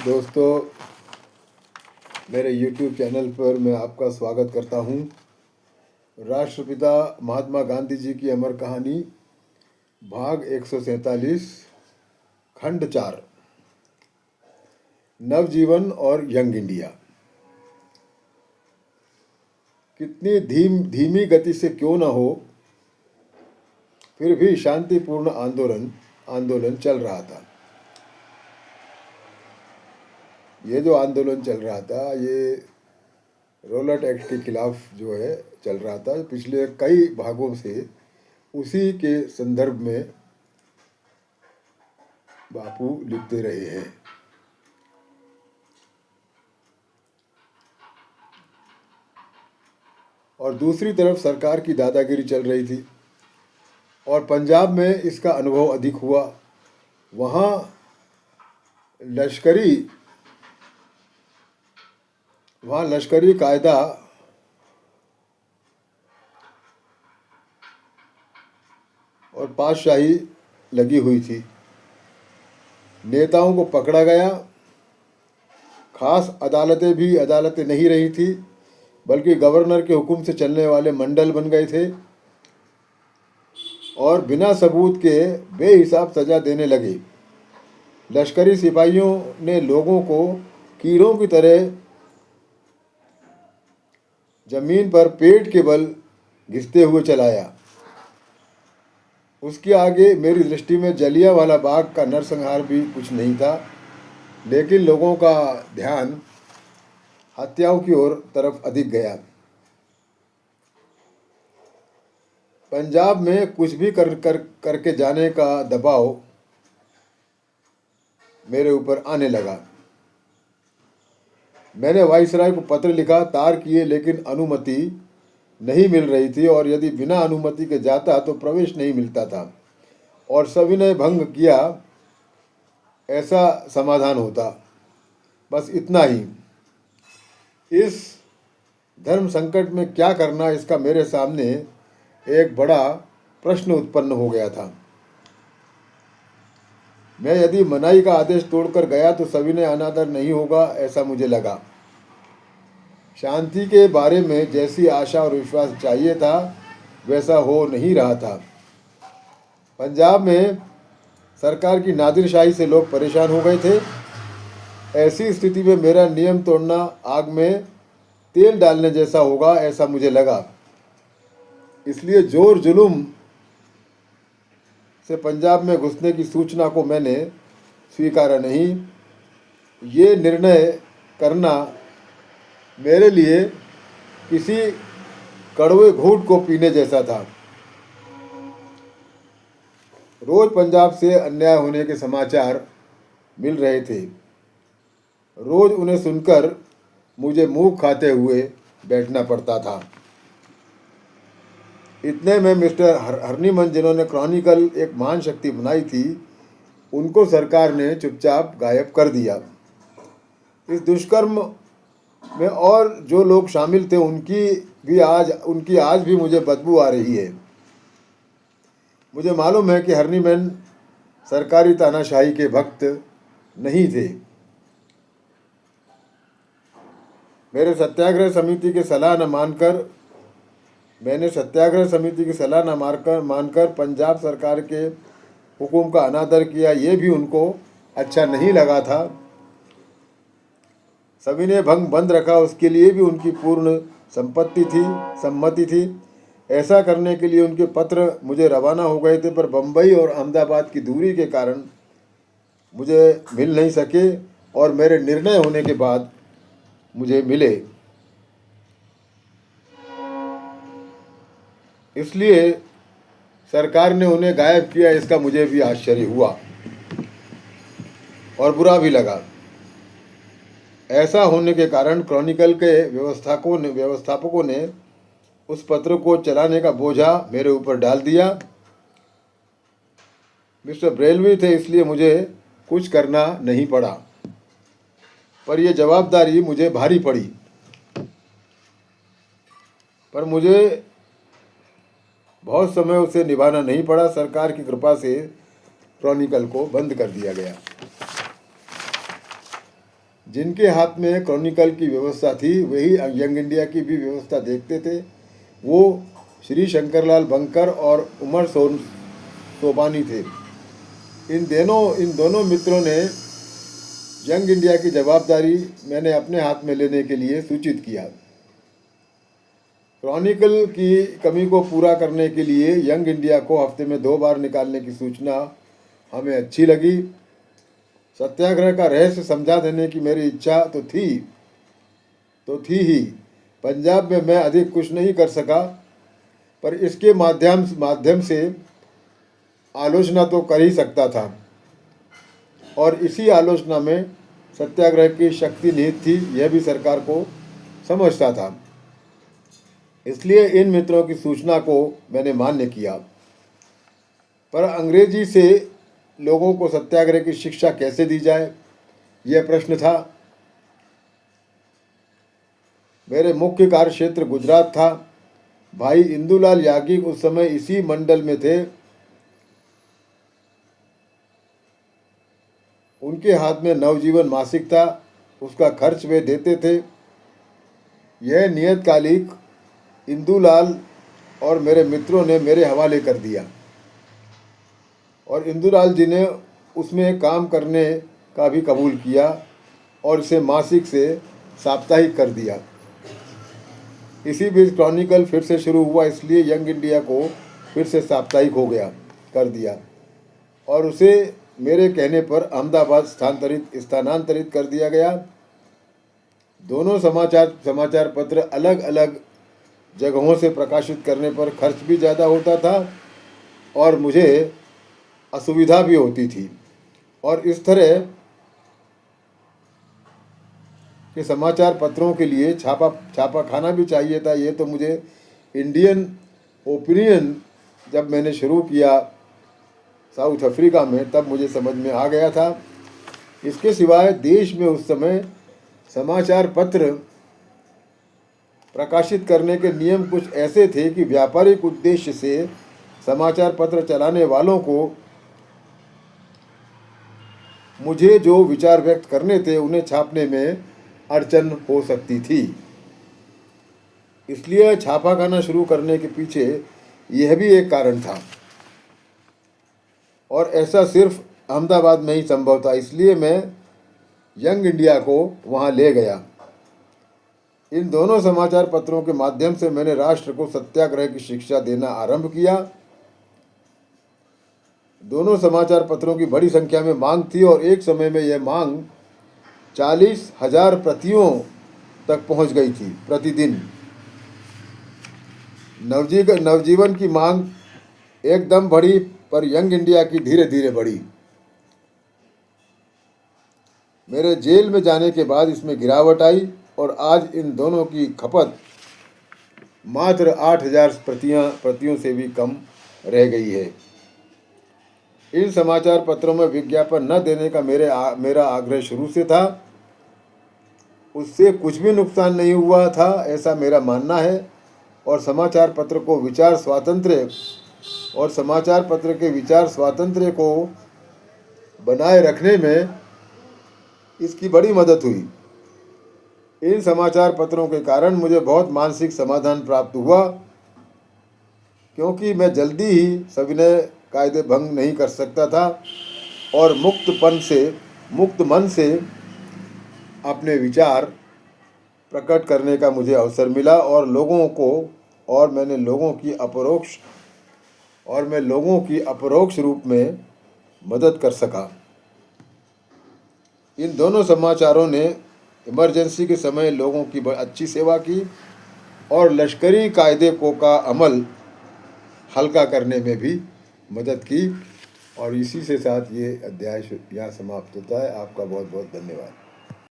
दोस्तों, मेरे YouTube channel पर मैं आपका स्वागत करता हूँ। राष्ट्रपिता महात्मा गांधी जी की अमर कहानी भाग 147 खंड 4 नवजीवन और यंग इंडिया। कितनी धीमी गति से क्यों न हो, फिर भी शांतिपूर्ण आंदोलन चल रहा था। ये जो आंदोलन चल रहा था, ये रोलट एक्ट के खिलाफ जो है चल रहा था। पिछले कई भागों से उसी के संदर्भ में बापू लिखते रहे हैं। और दूसरी तरफ सरकार की दादागिरी चल रही थी और पंजाब में इसका अनुभव अधिक हुआ। वहाँ लश्करी कायदा और पातशाही लगी हुई थी। नेताओं को पकड़ा गया। खास अदालतें नहीं रही थी, बल्कि गवर्नर के हुक्म से चलने वाले मंडल बन गए थे और बिना सबूत के बेहिसाब सजा देने लगे। लश्करी सिपाहियों ने लोगों को कीड़ों की तरह जमीन पर पेट के बल घिसते हुए चलाया। उसके आगे मेरी दृष्टि में जलियांवाला बाग का नरसंहार भी कुछ नहीं था, लेकिन लोगों का ध्यान हत्याओं की तरफ अधिक गया। पंजाब में कुछ भी करके जाने का दबाव मेरे ऊपर आने लगा। मैंने वाइसराय को पत्र लिखा, तार किए, लेकिन अनुमति नहीं मिल रही थी और यदि बिना अनुमति के जाता तो प्रवेश नहीं मिलता था और सविनय भंग किया ऐसा समाधान होता। बस इतना ही। इस धर्म संकट में क्या करना, इसका मेरे सामने एक बड़ा प्रश्न उत्पन्न हो गया था। मैं यदि मनाही का आदेश तोड़कर गया तो सविनय अनादर नहीं होगा, ऐसा मुझे लगा। शांति के बारे में जैसी आशा और विश्वास चाहिए था, वैसा हो नहीं रहा था। पंजाब में सरकार की नादिरशाही से लोग परेशान हो गए थे। ऐसी स्थिति में मेरा नियम तोड़ना आग में तेल डालने जैसा होगा, ऐसा मुझे लगा। इसलिए जोर जुलूम से पंजाब में घुसने की सूचना को मैंने स्वीकारा नहीं। ये निर्णय करना मेरे लिए किसी कड़वे घूंट को पीने जैसा था। रोज पंजाब से अन्याय होने के समाचार मिल रहे थे। रोज उन्हें सुनकर मुझे मुंह खाते हुए बैठना पड़ता था। इतने में मिस्टर हरनीमन, जिन्होंने क्रॉनिकल एक महान शक्ति बनाई थी, उनको सरकार ने चुपचाप गायब कर दिया। इस दुष्कर्म में और जो लोग शामिल थे उनकी आज भी मुझे बदबू आ रही है। मुझे मालूम है कि हरनीमैन सरकारी तानाशाही के भक्त नहीं थे। मैंने सत्याग्रह समिति की सलाह न मानकर पंजाब सरकार के हुक्म का अनादर किया। ये भी उनको अच्छा नहीं लगा था। सविनय भंग बंद रखा, उसके लिए भी उनकी पूर्ण सम्मति थी। ऐसा करने के लिए उनके पत्र मुझे रवाना हो गए थे, पर बम्बई और अहमदाबाद की दूरी के कारण मुझे मिल नहीं सके और मेरे निर्णय होने के बाद मुझे मिले। इसलिए सरकार ने उन्हें गायब किया। इसका मुझे भी आश्चर्य हुआ और बुरा भी लगा। ऐसा होने के कारण क्रॉनिकल के व्यवस्थापकों ने उस पत्र को चलाने का बोझा मेरे ऊपर डाल दिया। मिस्टर ब्रेलवी थे, इसलिए मुझे कुछ करना नहीं पड़ा, पर यह जवाबदारी मुझे भारी पड़ी। पर मुझे बहुत समय उसे निभाना नहीं पड़ा। सरकार की कृपा से क्रॉनिकल को बंद कर दिया गया। जिनके हाथ में क्रॉनिकल की व्यवस्था थी वही यंग इंडिया की भी व्यवस्था देखते थे। वो श्री शंकरलाल बंकर और उमर सोबानी थे। इन दोनों मित्रों ने यंग इंडिया की जवाबदारी मैंने अपने हाथ में लेने के लिए सूचित किया। क्रॉनिकल की कमी को पूरा करने के लिए यंग इंडिया को हफ्ते में 2 बार निकालने की सूचना हमें अच्छी लगी। सत्याग्रह का रहस्य समझा देने की मेरी इच्छा तो थी ही। पंजाब में मैं अधिक कुछ नहीं कर सका, पर इसके माध्यम से आलोचना तो कर ही सकता था, और इसी आलोचना में सत्याग्रह की शक्ति निहित थी, यह भी सरकार को समझता था। इसलिए इन मित्रों की सूचना को मैंने मान्य किया। पर अंग्रेजी से लोगों को सत्याग्रह की शिक्षा कैसे दी जाए, यह प्रश्न था। मेरे मुख्य कार्य क्षेत्र गुजरात था। भाई इंदुलाल याज्ञिक उस समय इसी मंडल में थे। उनके हाथ में नवजीवन मासिक था, उसका खर्च वे देते थे। यह नियतकालिक इंदुलाल और मेरे मित्रों ने मेरे हवाले कर दिया, और इंदुलाल जी ने उसमें काम करने का भी कबूल किया और इसे मासिक से साप्ताहिक कर दिया। इसी बीच क्रॉनिकल फिर से शुरू हुआ, इसलिए यंग इंडिया को फिर से साप्ताहिक कर दिया, और उसे मेरे कहने पर अहमदाबाद स्थानांतरित कर दिया गया। दोनों समाचार पत्र अलग अलग जगहों से प्रकाशित करने पर खर्च भी ज़्यादा होता था और मुझे असुविधा भी होती थी, और इस तरह के समाचार पत्रों के लिए छापा खाना भी चाहिए था। ये तो मुझे इंडियन ओपिनियन जब मैंने शुरू किया साउथ अफ्रीका में, तब मुझे समझ में आ गया था। इसके सिवाय देश में उस समय समाचार पत्र प्रकाशित करने के नियम कुछ ऐसे थे कि व्यापारिक उद्देश्य से समाचार पत्र चलाने वालों को मुझे जो विचार व्यक्त करने थे उन्हें छापने में अड़चन हो सकती थी। इसलिए छापाखाना शुरू करने के पीछे यह भी एक कारण था, और ऐसा सिर्फ अहमदाबाद में ही संभव था। इसलिए मैं यंग इंडिया को वहाँ ले गया। इन दोनों समाचार पत्रों के माध्यम से मैंने राष्ट्र को सत्याग्रह की शिक्षा देना आरंभ किया। दोनों समाचार पत्रों की बड़ी संख्या में मांग थी, और एक समय में यह मांग 40,000 प्रतियों तक पहुंच गई थी प्रतिदिन। नवजीवन की मांग एकदम बढ़ी, पर यंग इंडिया की धीरे धीरे बढ़ी। मेरे जेल में जाने के बाद इसमें गिरावट आई, और आज इन दोनों की खपत मात्र 8,000 प्रतियों से भी कम रह गई है। इन समाचार पत्रों में विज्ञापन न देने का मेरा आग्रह शुरू से था। उससे कुछ भी नुकसान नहीं हुआ था, ऐसा मेरा मानना है, और समाचार पत्र को विचार स्वातंत्र्य को बनाए रखने में इसकी बड़ी मदद हुई। इन समाचार पत्रों के कारण मुझे बहुत मानसिक समाधान प्राप्त हुआ, क्योंकि मैं जल्दी ही सविनय कायदे भंग नहीं कर सकता था, और मुक्त मन से अपने विचार प्रकट करने का मुझे अवसर मिला, और मैं लोगों की अपरोक्ष रूप में मदद कर सका। इन दोनों समाचारों ने इमरजेंसी के समय लोगों की अच्छी सेवा की, और लश्करी कायदे का अमल हल्का करने में भी मदद की। और इसी के साथ ये अध्याय यहाँ समाप्त होता है। आपका बहुत बहुत धन्यवाद।